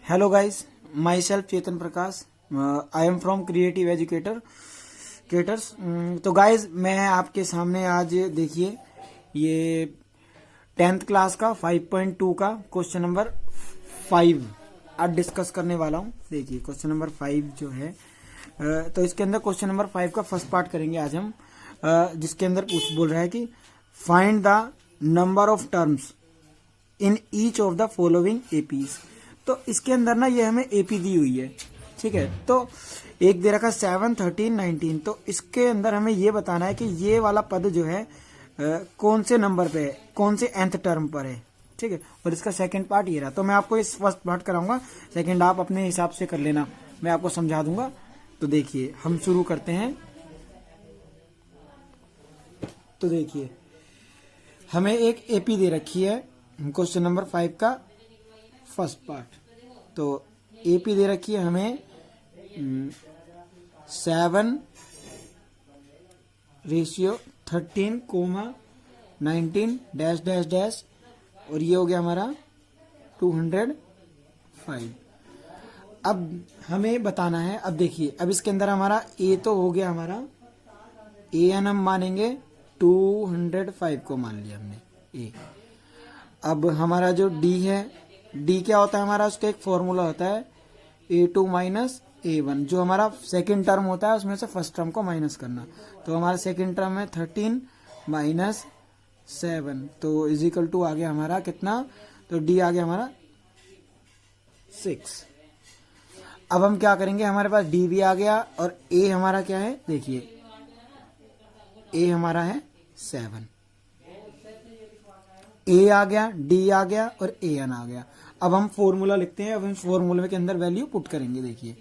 Hello guys, my self Chetan Prakash. I am from creative educators. तो guys, मैं आपके सामने आज देखिए ये 10th क्लास का 5.2 का क्वेश्चन नंबर 5 आज डिस्कस करने वाला हूँ। देखिए क्वेश्चन नंबर 5 जो है, तो इसके अंदर क्वेश्चन नंबर 5 का फर्स्ट पार्ट करेंगे आज हम, जिसके अंदर कुछ बोल रहा है कि find the number of terms in each of the following APs. तो इसके अंदर ना ये हमें एपी दी हुई है, ठीक है। तो एक दे रखा 7, 13, 19। तो इसके अंदर हमें ये बताना है कि ये वाला पद जो है कौन से नंबर पे है, कौन से nth टर्म पर है, ठीक है। और इसका सेकंड पार्ट ये रहा। तो मैं आपको इस फर्स्ट पार्ट कराऊंगा, सेकंड आप अपने हिसाब से कर लेना, मैं आपको समझा दूंगा। तो देखिए हम शुरू करते हैं। तो देखिए हमें एक एपी दे रखी है क्वेश्चन नंबर 5 का फर्स्ट पार्ट। तो एपी दे रखी है हमें 7:13:19 डैश डैश डैश, और ये हो गया हमारा 205। अब हमें बताना है, अब देखिए अब इसके अंदर हमारा ए तो हो गया, हमारा ए एन हम मानेंगे 205 को मान लिया हमने ए। अब हमारा जो डी है, डी क्या होता है हमारा, उसका एक फॉर्मूला होता है A2 माइनस A1, जो हमारा सेकंड टर्म होता है उसमें से फर्स्ट टर्म को माइनस करना। तो हमारा सेकंड टर्म है 13 माइनस 7, तो इजिकल टू आ गया हमारा कितना, तो डी आ गया हमारा 6। अब हम क्या करेंगे, हमारे पास डी भी आ गया और ए हमारा क्या है, देखिए ए हमारा है 7, ए आ गया, डी आ गया और ए एन आ गया। अब हम फॉर्मूला लिखते हैं, अब हम फॉर्मूले के अंदर वैल्यू पुट करेंगे। देखिए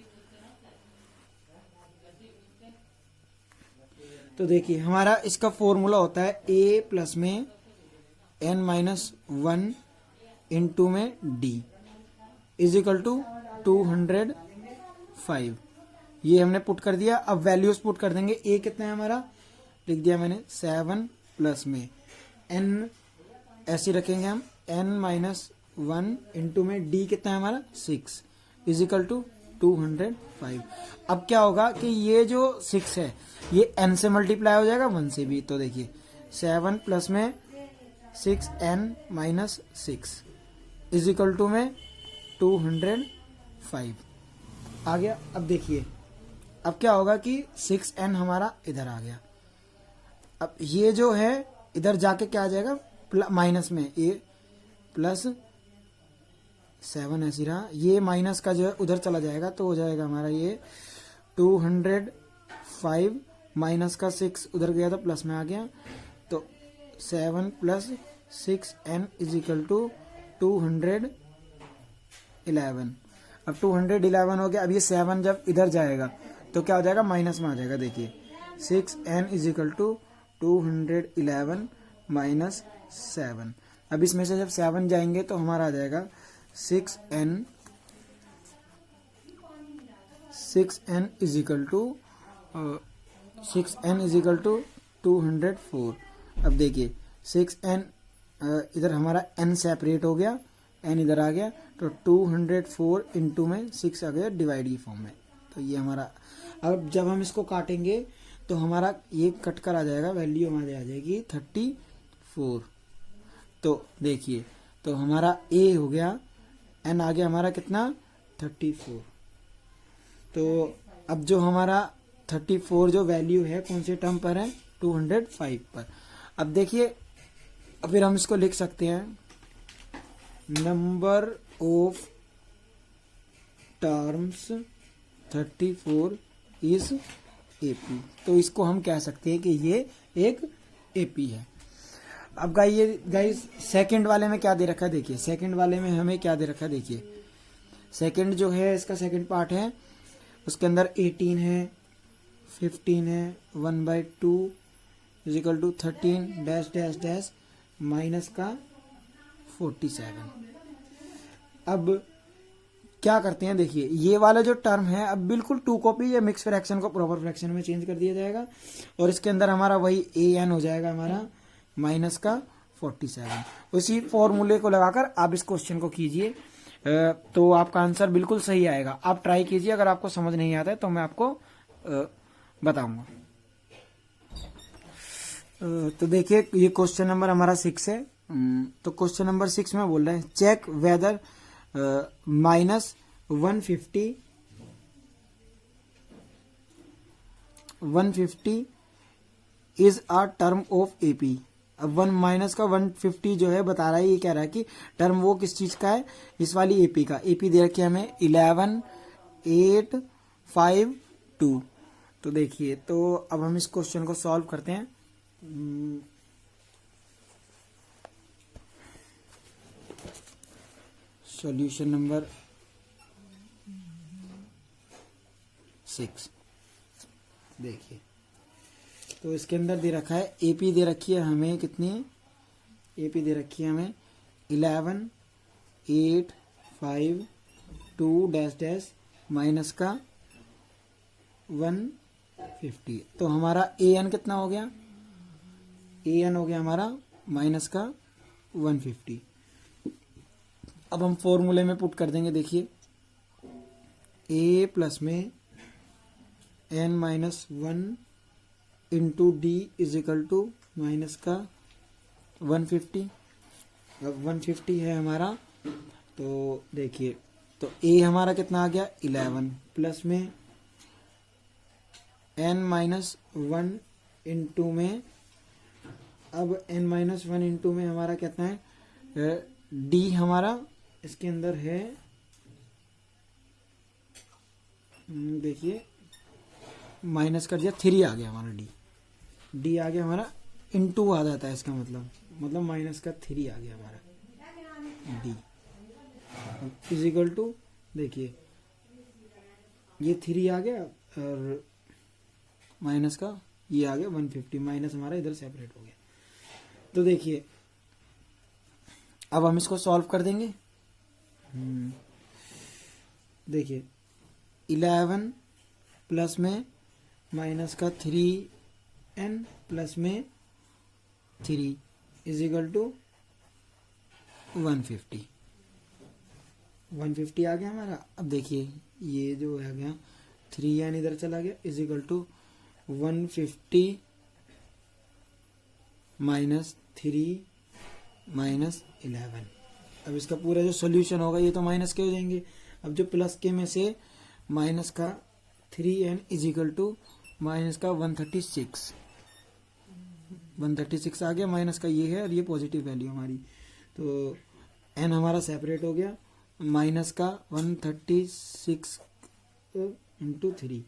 तो देखिए हमारा इसका फॉर्मूला होता है ए प्लस में एन माइनस 1 इंटू में डी इज इक्वल टू 205। ये हमने पुट कर दिया। अब वैल्यूज पुट कर देंगे। ए कितना है हमारा, लिख दिया मैंने 7 प्लस में एन, ऐसे रखेंगे हम n माइनस 1 इंटू में डी कितना है हमारा 6 इजिकल टू 205। अब क्या होगा कि ये जो 6 है ये n से मल्टीप्लाई हो जाएगा 1 से भी। तो देखिए 7 प्लस में 6n माइनस 6 इजिकल टू में 205 आ गया। अब देखिए अब क्या होगा कि 6n हमारा इधर आ गया। अब ये जो है इधर जाके क्या आ जाएगा, माइनस में ए प्लस 7 ऐसी रहा, ये माइनस का जो है उधर चला जाएगा, तो हो जाएगा हमारा ये 205 माइनस का 6 उधर गया था, प्लस में आ गया। तो 7 plus 6n is equal to 211। अब 211 हो गया। अब ये 7 जब इधर जाएगा तो क्या हो जाएगा, माइनस में आ जाएगा। देखिए 6n is equal to 211 minus 7। अब इसमें से जब 7 जाएंगे तो हमारा आ जाएगा 6n इज इक्वल टू 204। अब देखिए 6n इधर हमारा n सेपरेट हो गया, n इधर आ गया, तो 204 इंटू में 6 आ गया डिवाइड की फॉर्म में। तो ये हमारा, अब जब हम इसको काटेंगे तो हमारा ये कट कर आ जाएगा, वैल्यू हमारी आ जाएगी 34। तो देखिए तो हमारा ए हो गया, एन आ गया हमारा कितना 34। तो अब जो हमारा 34 जो वैल्यू है कौन से टर्म पर है, 205 पर। अब देखिए अब फिर हम इसको लिख सकते हैं, number of terms 34 is AP. तो इसको हम कह सकते हैं कि ये एक एपी है। अब गाइस सेकंड वाले में क्या दे रखा है, देखिए सेकंड वाले में हमें क्या दे रखा है। देखिए सेकंड जो है इसका सेकंड पार्ट है, उसके अंदर 18 है, 15 है, 1/2 is equal to 13 dash dash dash minus का 47। अब क्या करते हैं, देखिए ये वाला जो टर्म है अब बिल्कुल 2 कॉपी या मिक्स फ्रैक्शन को प्रॉपर फ्रैक्शन में चेंज कर दिया जाएगा, और इसके अंदर हमारा वही ए एन हो जाएगा हमारा माइनस का 47। उसी फॉर्मूले को लगाकर आप इस क्वेश्चन को कीजिए। तो आपका आंसर बिल्कुल सही आएगा। आप ट्राई कीजिए, अगर आपको समझ नहीं आता है तो मैं आपको बताऊंगा। तो देखिए ये क्वेश्चन नंबर हमारा 6 है। तो क्वेश्चन नंबर 6 में बोल रहे हैं check whether minus 150 is a term of AP. अब 1 माइनस का 150 जो है बता रहा है, ये कह रहा है कि टर्म वो किस चीज का है, इस वाली एपी का। एपी दे रखी है हमें 11 8 5 2। तो देखिए, तो अब हम इस क्वेश्चन को सॉल्व करते हैं। सॉल्यूशन नंबर 6 देखिए, तो इसके अंदर दे रखा है एपी दे रखी है हमें कितनी, एपी दे रखी है हमें 11 8 5 2 डैश डैश माइनस का 150। तो हमारा ए एन कितना हो गया, ए एन हो गया हमारा माइनस का 150। अब हम फॉर्मूले में पुट कर देंगे। देखिए ए प्लस में n minus 1 into D is equal to minus का 150। अब 150 है हमारा, तो देखिए तो ए हमारा कितना आ गया 11 प्लस में एन माइनस 1 इंटू में, अब एन माइनस 1 इंटू में हमारा कितना है, डी हमारा इसके अंदर है, देखिए माइनस कर दिया 3 आ गया हमारा, डी आ गया हमारा, इंटू आ जाता है इसका मतलब माइनस का 3 आ गया हमारा डी इज इक्वल टू, देखिए ये 3 आ गया और माइनस का ये आ गया 150, माइनस हमारा इधर सेपरेट हो गया। तो देखिए अब हम इसको सॉल्व कर देंगे। देखिए 11 प्लस में माइनस का 3n प्लस में 3 इज इक्वल टू 150 आ गया हमारा। अब देखिए ये जो आ गया 3n इधर चला गया is equal to 150 minus 3 minus 11। अब इसका पूरा जो सोल्यूशन होगा ये तो माइनस के हो जाएंगे। अब जो प्लस के में से माइनस का 3n is equal to minus का 136 आ गया, माइनस का ये है और ये पॉजिटिव वैल्यू हमारी, तो n हमारा सेपरेट हो गया, माइनस का 136 इंटू 3।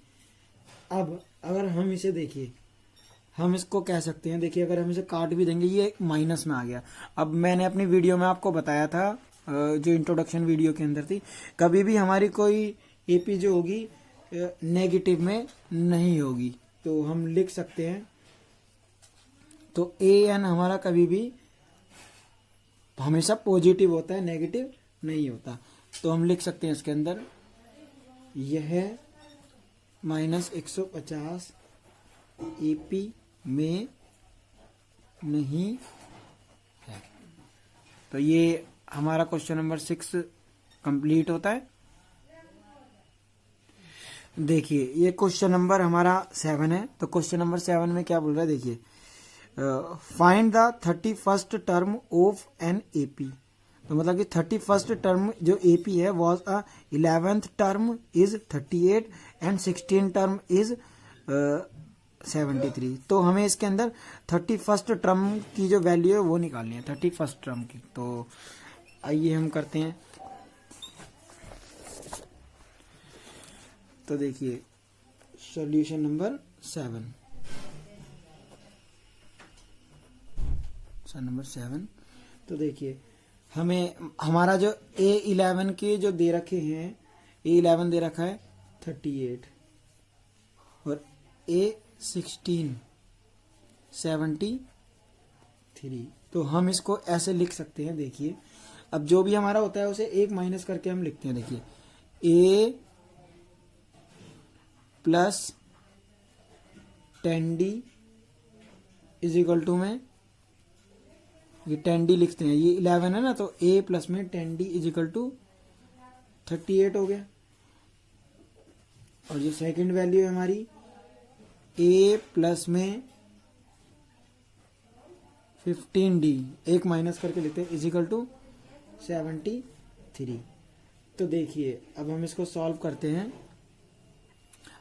अब अगर हम इसे देखिए, हम इसको कह सकते हैं, देखिए अगर हम इसे काट भी देंगे ये माइनस में आ गया। अब मैंने अपनी वीडियो में आपको बताया था, जो इंट्रोडक्शन वीडियो के अंदर थी, कभी भी हमारी कोई एपी जो होगी नेगेटिव में नहीं होगी, तो हम लिख सकते हैं, तो ए एन हमारा कभी भी हमेशा पॉजिटिव होता है, नेगेटिव नहीं होता। तो हम लिख सकते हैं इसके अंदर यह माइनस 150 एपी में नहीं है। तो ये हमारा क्वेश्चन नंबर 6 कंप्लीट होता है। देखिए ये क्वेश्चन नंबर हमारा 7 है। तो क्वेश्चन नंबर 7 में क्या बोल रहा है, देखिए find the 31st term of an AP. तो मतलब कि 31st टर्म जो एपी है was a 11th term is 38 and 16 term is 73। तो हमें इसके अंदर 31st टर्म की जो वैल्यू है वो निकालनी है, 31st टर्म की। तो आइए हम करते हैं। तो देखिए सॉल्यूशन नंबर 7, नंबर 7। तो देखिए हमें हमारा जो A11 के जो दे रखे हैं, A11 दे रखा है 38 और A16 73। तो हम इसको ऐसे लिख सकते हैं। देखिए अब जो भी हमारा होता है उसे एक माइनस करके हम लिखते हैं। देखिए A plus 10D is equal to में ये 10D लिखते हैं, ये 11 है ना, तो A प्लस में 10D इज इक्वल टू 38 हो गया। और जो सेकंड वैल्यू है हमारी a प्लस में 15d, एक माइनस करके लेते हैं, इजिकल टू 73। तो देखिए अब हम इसको सॉल्व करते हैं।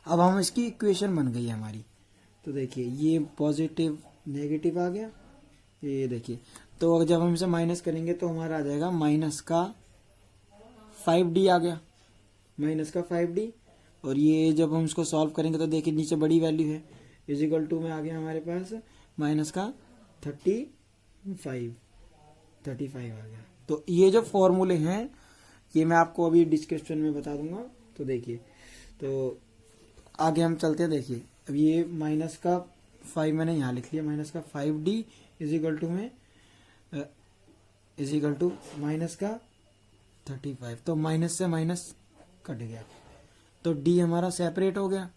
अब हम इसकी इक्वेशन बन गई है हमारी। तो देखिए ये पॉजिटिव नेगेटिव आ गया, ये देखिए। तो जब हम इसे माइनस करेंगे तो हमारा आ जाएगा माइनस का 5d आ गया, माइनस का 5d। और ये जब हम इसको सॉल्व करेंगे तो देखिए नीचे बड़ी वैल्यू है, इजिकल टू में आ गया हमारे पास माइनस का 35 आ गया। तो ये जो फॉर्मूले हैं ये मैं आपको अभी डिस्क्रिप्शन में बता दूंगा। तो देखिए, तो आगे हम चलते हैं। देखिए अब ये माइनस का 5 मैंने यहाँ लिख लिया, माइनस का 5d इजिकल टू में इजिकल टू माइनस का 35। तो माइनस से माइनस कट गया तो d हमारा सेपरेट हो गया।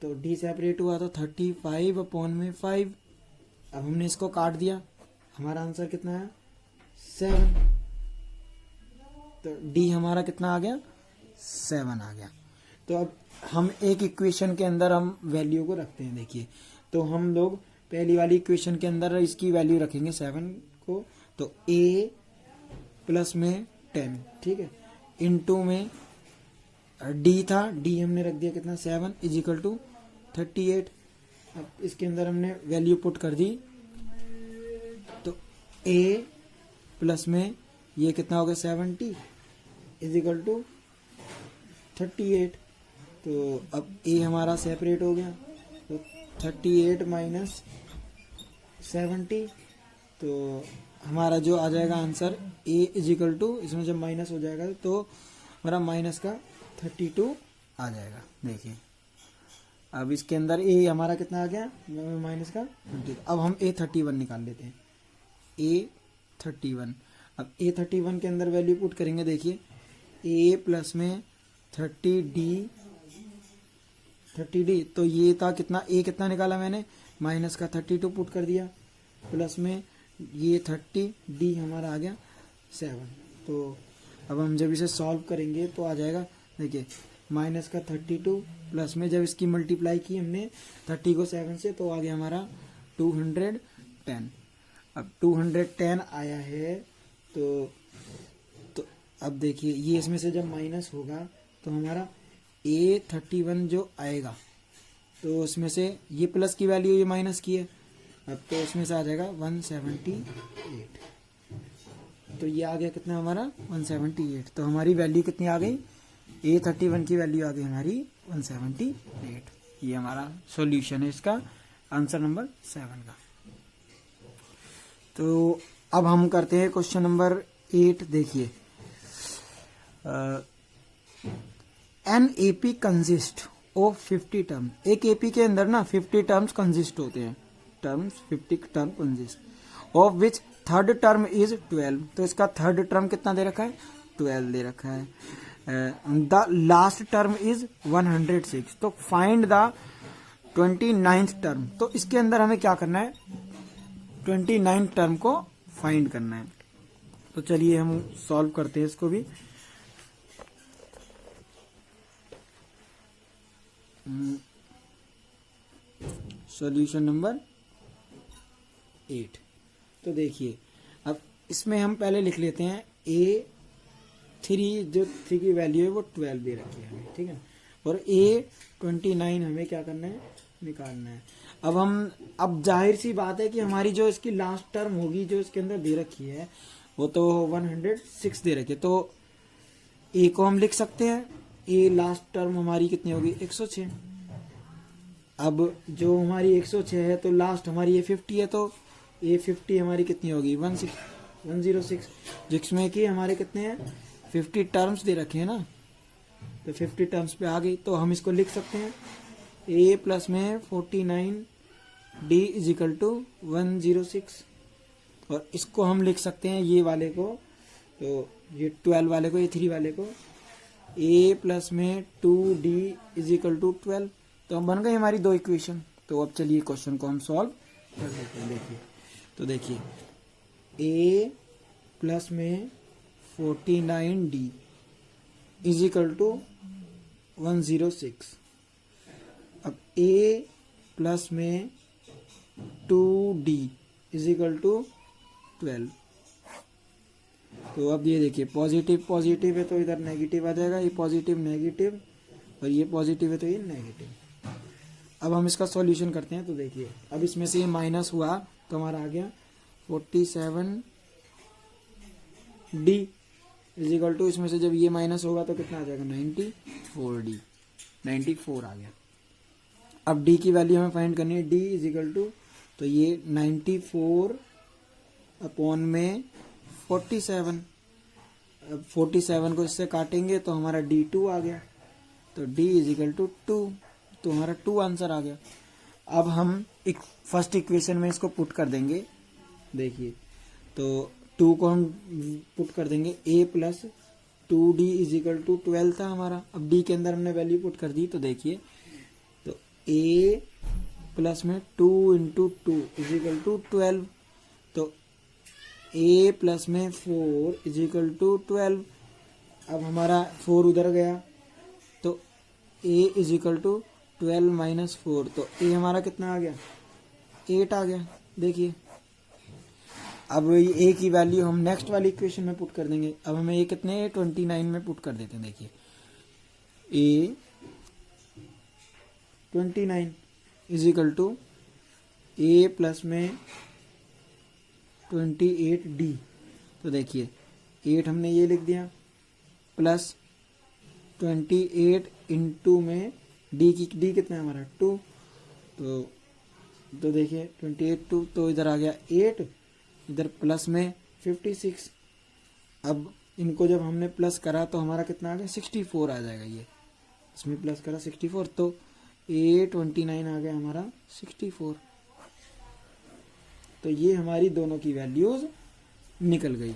तो d सेपरेट हुआ तो 35 अपॉन में 5। अब हमने इसको काट दिया, हमारा आंसर कितना है 7। तो d हमारा कितना आ गया 7 आ गया। तो अब हम एक इक्वेशन के अंदर हम वैल्यू को रखते हैं। देखिए तो हम लोग पहली वाली इक्वेशन के अंदर इसकी वैल्यू रखेंगे 7 को। तो a प्लस में 10, ठीक है, इनटू में d था, d हमने रख दिया कितना 7 इजिकल टू 38। अब इसके अंदर हमने वैल्यू पुट कर दी। तो a प्लस में ये कितना हो गया 70 इजिकल टू 38। तो अब a हमारा सेपरेट हो गया, तो 38 माइनस 70। तो हमारा जो आ जाएगा आंसर a इजिकल टू, इसमें जब माइनस हो जाएगा तो हमारा माइनस का 32 आ जाएगा। देखिए अब इसके अंदर a हमारा कितना आ गया माइनस का 20। अब हम a31 निकाल लेते हैं, a31। अब a31 के अंदर वैल्यू पुट करेंगे। देखिए a प्लस में 30d, तो ये था कितना, a कितना निकाला मैंने माइनस का 32 पुट कर दिया, प्लस में ये 30d हमारा आ गया 7। तो अब हम जब इसे सॉल्व करेंगे तो आ जाएगा, देखिए माइनस का 32 प्लस में जब इसकी मल्टीप्लाई की हमने 30 को 7 से तो आ गया हमारा 210। अब 210 आया है। तो अब देखिए ये इसमें से जब माइनस होगा तो हमारा a31 जो आएगा तो उसमें से ये प्लस की वैल्यू ये माइनस की है, अब तो उसमें से आ जाएगा 178। तो ये आ गया कितना हमारा 178। तो हमारी वैल्यू कितनी आ गई, a31 की वैल्यू आ गई हमारी 178। ये हमारा सॉल्यूशन है इसका, आंसर नंबर 7 का। तो अब हम करते हैं क्वेश्चन नंबर 8। देखिए an AP consist of 50 term. एक एपी के अंदर ना 50 टर्म्स कंसिस्ट होते हैं, terms 50 term consist of which third term is 12। तो इसका थर्ड टर्म कितना दे रखा है 12 दे रखा है। The last term is 106। तो फाइंड द 29th टर्म। तो इसके अंदर हमें क्या करना है 29th टर्म को फाइंड करना है। तो चलिए हम सॉल्व करते हैं इसको भी। Solution number 8। तो देखिए अब इसमें हम पहले लिख लेते हैं a3, जो 3 की वैल्यू है वो 12 दे रखी है हमें, ठीक है। और a29 हमें क्या करना है निकालना है। अब जाहिर सी बात है कि हमारी जो इसकी लास्ट टर्म होगी जो इसके अंदर दे रखी है वो तो 106 दे रखी है। तो a को हम लिख सकते हैं, a लास्ट टर्म हमारी कितनी होगी 106। अब जो हमारी 106 है तो लास्ट हमारी ये 50 है, तो ये 50 हमारी कितनी होगी 106, जिसमें कि हमारे कितने हैं 50 टर्म्स दे रखे हैं ना। तो 50 टर्म्स पे आ गई तो हम इसको लिख सकते हैं a प्लस में 49d इजिकल टू 106। और इसको हम लिख सकते हैं ये वाले को, तो ये 12 वाले को, ये 3 वाले को a प्लस में 2d इजिकल टू 12। तो हम बन गई हमारी 2 इक्वेशन। तो अब चलिए क्वेश्चन को हम सॉल्व कर देते हैं। देखिए तो देखिए a प्लस में 49d इज इक्वल टू 106। अब a प्लस में 2d इज इक्वल टू 12। तो अब ये देखिए पॉजिटिव पॉजिटिव है तो इधर नेगेटिव आ जाएगा, ये पॉजिटिव नेगेटिव और ये पॉजिटिव है तो ये नेगेटिव। अब हम इसका सॉल्यूशन करते हैं। तो देखिए अब इसमें से ये माइनस हुआ तो हमारा आ गया 47d इज इक्वल टू, इसमें से जब ये माइनस होगा तो कितना आ जाएगा 94d, 94 आ गया। अब d की वैल्यू हमें फाइंड करनी है, d इज इक्वल टू, तो ये 94 अपॉन में 47। अब 47 को इससे काटेंगे तो हमारा d2 आ गया, तो d इज इक्वल टू 2, तो हमारा 2 आंसर आ गया। अब हम एक फर्स्ट इक्वेशन में इसको पुट कर देंगे। देखिए तो 2 को हम पुट कर देंगे, a plus 2d is equal to 12 था हमारा। अब d के अंदर हमने वैल्यू पुट कर दी, तो देखिए तो a प्लस में 2 इंटू 2 इज इक्वल टू 12, तो a प्लस में 4 इज इक्वल टू 12। अब हमारा 4 उधर गया तो a is equal to 12 minus 4, तो a हमारा कितना आ गया 8 आ गया। देखिए अब a की वैल्यू हम नेक्स्ट वाली इक्वेशन में पुट कर देंगे। अब हमें a कितने 29 में पुट कर देते हैं। देखिए a 29 is equal to a plus में 28d, तो देखिए 8 हमने ये लिख दिया प्लस 28 इंटू में d कितना है हमारा 2, तो देखिए 28 2, तो इधर आ गया 8, इधर प्लस में 56। अब इनको जब हमने प्लस करा तो हमारा कितना आ गया 64 आ जाएगा, ये इसमें प्लस करा 64, तो a29 आ गया हमारा 64। तो ये हमारी दोनों की वैल्यूज निकल गई।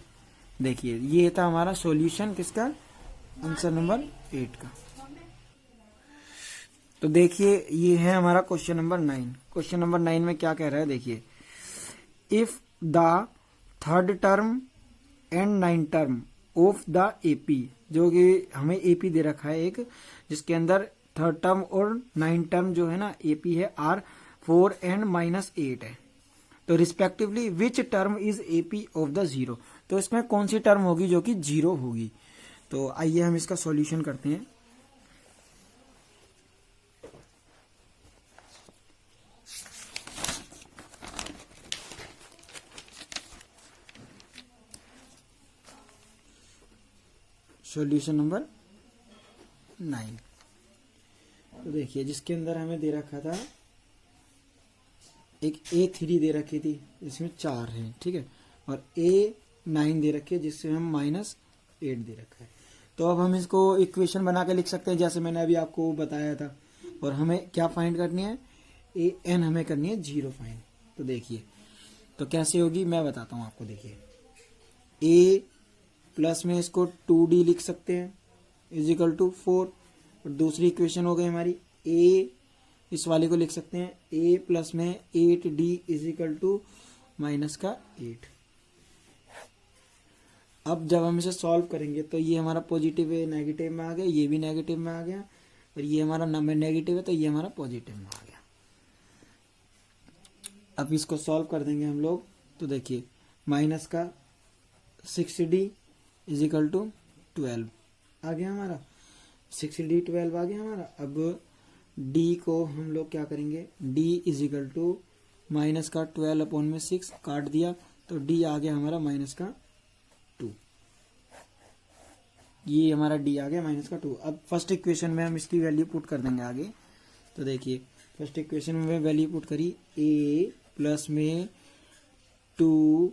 देखिए ये था हमारा सॉल्यूशन किसका, आंसर नंबर 8 का। तो देखिए ये है हमारा क्वेश्चन नंबर 9। क्वेश्चन नंबर 9 में क्या कह रहा है, देखिए if the third term and 9 term of the AP, जो कि हमें एपी दे रखा है एक, जिसके अंदर थर्ड टर्म और 9 टर्म जो है ना एपी है आर 4 एंड -8 है, तो respectively which term is AP of the 0, तो इसमें कौन सी टर्म होगी जो कि 0 होगी। तो आइए हम इसका सॉल्यूशन करते हैं। सॉल्यूशन नंबर 9, तो देखिए जिसके अंदर हमें दे रखा था एक A3 दे रखी थी जिसमें 4 है, ठीक है, और A9 दे रखी है जिससे हम -8 दे रखा है। तो अब हम इसको इक्वेशन बना के लिख सकते हैं जैसे मैंने अभी आपको बताया था, और हमें क्या फाइंड करनी है, an हमें करनी है 0 फाइंड। तो देखिए तो कैसे होगी मैं बताता हूँ आपको। देखिए a प्लस में इसको 2d लिख सकते हैं इज इक्वल टू 4, और दूसरी इक्वेशन हो गई हमारी a, इस वाले को लिख सकते हैं a प्लस में 8d इज इक्वल टू -8। अब जब हम इसे सॉल्व करेंगे तो ये हमारा पॉजिटिव है नेगेटिव में आ गया, ये भी नेगेटिव में आ गया, और ये हमारा नंबर नेगेटिव है तो ये हमारा पॉजिटिव में आ गया। अब इसको सॉल्व कर देंगे हम लोग। तो देखिए माइनस का 6d इज इक्वल टू 12 आ गया हमारा, 6d 12 आ गया हमारा। अब d को हम लोग क्या करेंगे, d is equal to minus का 12 अपॉन में 6 काट दिया, तो d आ गया हमारा -2, ये हमारा d आ गया -2। अब फर्स्ट इक्वेशन में हम इसकी वैल्यू पुट कर देंगे आगे। तो देखिए फर्स्ट इक्वेशन में वैल्यू पुट करी a प्लस में 2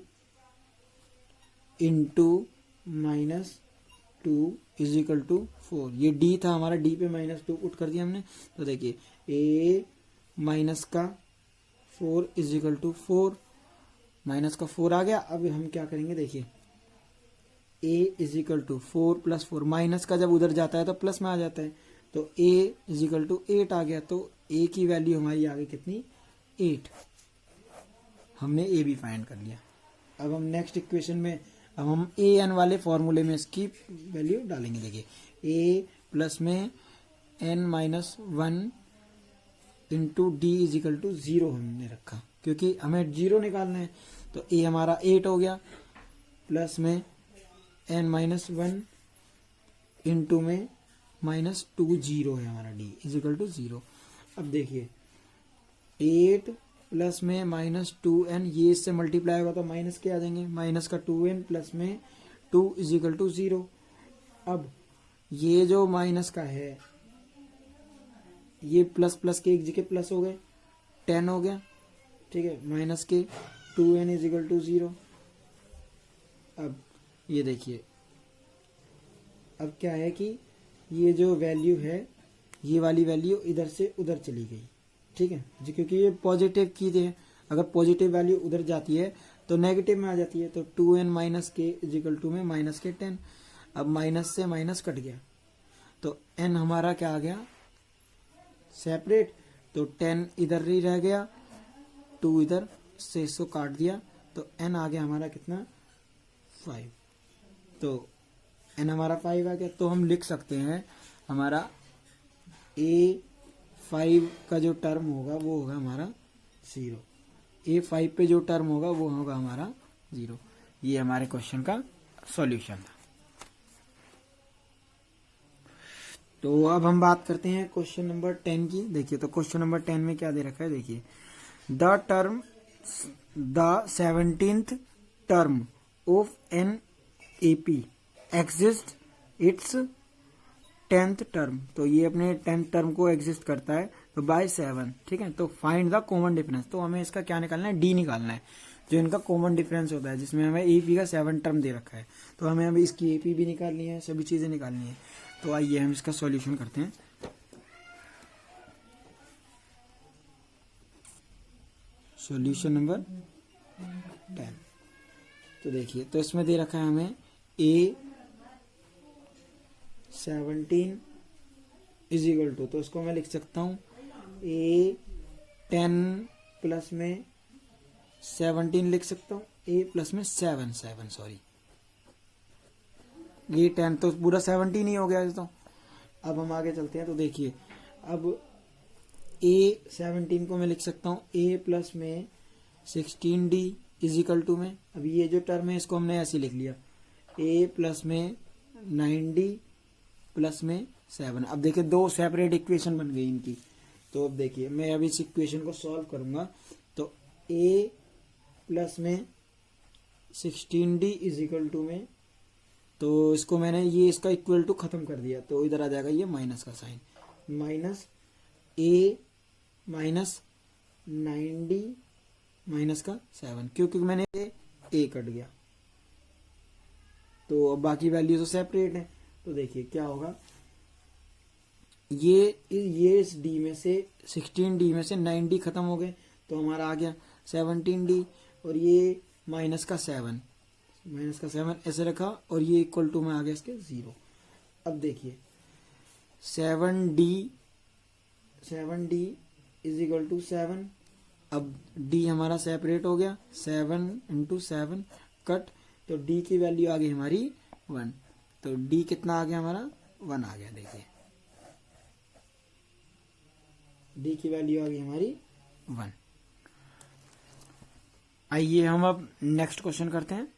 इंटू -2 इज इक्वल टू 4, ये d था हमारा, d पे -2 पुट कर दिया हमने। तो देखिए a माइनस का 4 इज इक्वल टू 4, माइनस का 4 आ गया। अब हम क्या करेंगे, देखिए a is equal to 4 plus 4, minus का जब उधर जाता है तो प्लस में आ जाता है, तो a इज इक्वल टू 8 आ गया। तो a की वैल्यू हमारी आ गई कितनी 8, हमने a भी फाइंड कर लिया। अब हम नेक्स्ट इक्वेशन में अब हम an वाले फॉर्मूले में इसकी वैल्यू डालेंगे। देखिए ए प्लस में n minus 1 into D is equal to 0 हमने रखा, क्योंकि हमें 0 निकालना है। तो ए हमारा 8 हो गया, प्लस में n माइनस 1 इंटू में माइनस 2 0 है हमारा डी इज इक्वल टू 0। अब देखिए 8 प्लस में माइनस 2n, ये इससे मल्टीप्लाई होगा तो माइनस के आ जाएंगे, माइनस का 2n प्लस में 2 इज इक्वल टू 0। अब ये जो माइनस का है ये प्लस प्लस के एक जगह प्लस हो गए, 10 हो गया, ठीक है, माइनस के 2n इज इक्वल टू 0। अब ये देखिए, अब क्या है कि ये जो वैल्यू है ये वाली वैल्यू इधर से उधर चली गई, ठीक है जी, क्योंकि ये पॉजिटिव की थी। अगर पॉजिटिव वैल्यू उधर जाती है तो नेगेटिव में आ जाती है, तो 2n माइनस के इज इक्वल टू में माइनस के 10। अब माइनस से माइनस कट गया तो n हमारा क्या आ गया, सेपरेट, तो 10 इधर ही रह गया, 2 इधर से इसको काट दिया, तो n आ गया हमारा कितना, 5। तो n हमारा 5 आ गया। तो हम लिख सकते हैं हमारा A5 का जो टर्म होगा वो होगा हमारा 0, A5 पे जो टर्म होगा वो होगा हमारा 0। ये हमारे क्वेश्चन का सॉल्यूशन था। तो अब हम बात करते हैं क्वेश्चन नंबर 10 की। देखिए, तो क्वेश्चन नंबर 10 में क्या दे रखा है, देखिए, the 17th term of an AP exist it's 10th term. तो ये अपने 10th टर्म को एग्जिस्ट करता है तो बाय 7, ठीक है। तो फाइंड द कॉमन डिफरेंस, तो हमें इसका क्या निकालना है, डी निकालना है, जो इनका कॉमन डिफरेंस होता है, जिसमें हमें एपी का 7 टर्म दे रखा है। तो हमें अभी इसकी एपी भी निकालनी है, सभी चीजें निकालनी है। तो आइए हम इसका सॉल्यूशन करते हैं। Solution number 10। तो देखिए, तो इसमें दे रखा है हमें A17 इज इक्वल टू, तो इसको मैं लिख सकता हूं A10 प्लस में 17 लिख सकता हूं, A प्लस में 7 सॉरी, ये 10 तो पूरा 17 ही हो गया। तो अब हम आगे चलते हैं। तो देखिए, अब A17 को मैं लिख सकता हूँ A प्लस में 16D इज इक्वल टू में, अब ये जो टर्म है इसको हमने ऐसे लिख लिया, A प्लस में 9D प्लस में 7। अब देखिए, दो सेपरेट इक्वेशन बन गई इनकी। तो अब देखिए, मैं अब इस इक्वेशन को सॉल्व करूंगा। तो A प्लस में 16D इज इक्वल टू में, तो इसको मैंने ये इसका इक्वल टू खत्म कर दिया, तो इधर आ जाएगा ये माइनस का sign, minus A minus 9D minus का 7, क्योंकि मैंने A कट गया, तो अब बाकी वैल्यू तो सेपरेट है। तो देखिए क्या होगा, ये इस D में से 16D में से 9D खत्म हो गए, तो हमारा आ गया 17D, और ये माइनस का 7 ऐसे रखा, और ये इक्वल टू में आ गया इसके 0। अब देखिए 7D इज इक्वल टू 7। अब D हमारा सेपरेट हो गया, 7 इंटू 7 कट, तो D की वैल्यू आ गई हमारी 1। तो D कितना आ गया हमारा, 1 आ गया। देखिए, D की वैल्यू आ गई हमारी 1। आइए हम अब नेक्स्ट क्वेश्चन करते हैं।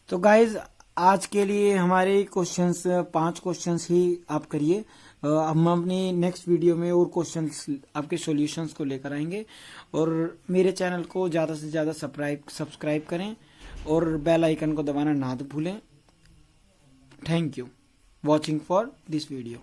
तो गाइज, आज के लिए हमारे क्वेश्चंस 5 क्वेश्चंस ही आप करिए। हम अपनी नेक्स्ट वीडियो में और क्वेश्चंस आपके सॉल्यूशंस को लेकर आएंगे, और मेरे चैनल को ज़्यादा से ज़्यादा सब्सक्राइब करें और बेल आइकन को दबाना ना भूलें। Thank you watching for this video.